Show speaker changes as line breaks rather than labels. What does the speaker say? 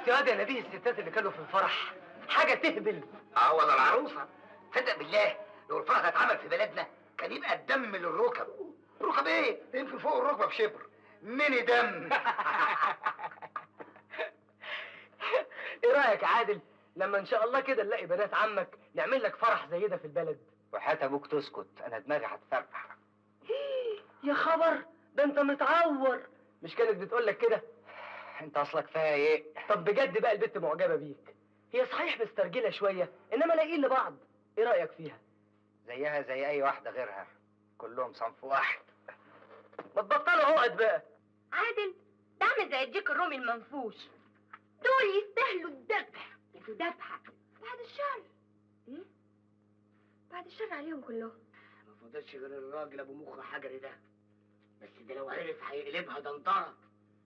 يا واد يا نبيه الستات اللي كانوا في الفرح حاجه تهبل.
ولا العروسه. تصدق بالله لو الفرح ده اتعمل في بلدنا كان يبقى الدم للركب. ركب ايه؟ ده يمكن فوق الركبه بشبر. ميني دم.
ايه رايك يا عادل لما ان شاء الله كده نلاقي بنات عمك نعمل لك فرح زي ده في البلد؟
وحياة ابوك تسكت، انا دماغي هتفرقع.
يا خبر، ده انت متعور. مش كانت بتقول لك كده؟
انت اصلك فايق.
طب بجد بقى البت معجبه بيك. هي صحيح مسترجله شويه انما لاقيين لبعض. ايه رايك فيها؟
زيها زي اي واحده غيرها، كلهم صنف واحد.
ما تبطلوا عقد بقى.
عادل ده عامل زي الديك الرومي المنفوش. دول يستاهلوا الذبح. ذبحه بعد الشر. ايه؟ بعد الشر عليهم كلهم.
ما فضلش غير الراجل ابو مخ حجري ده، بس ده لو عرف هيقلبها دندره.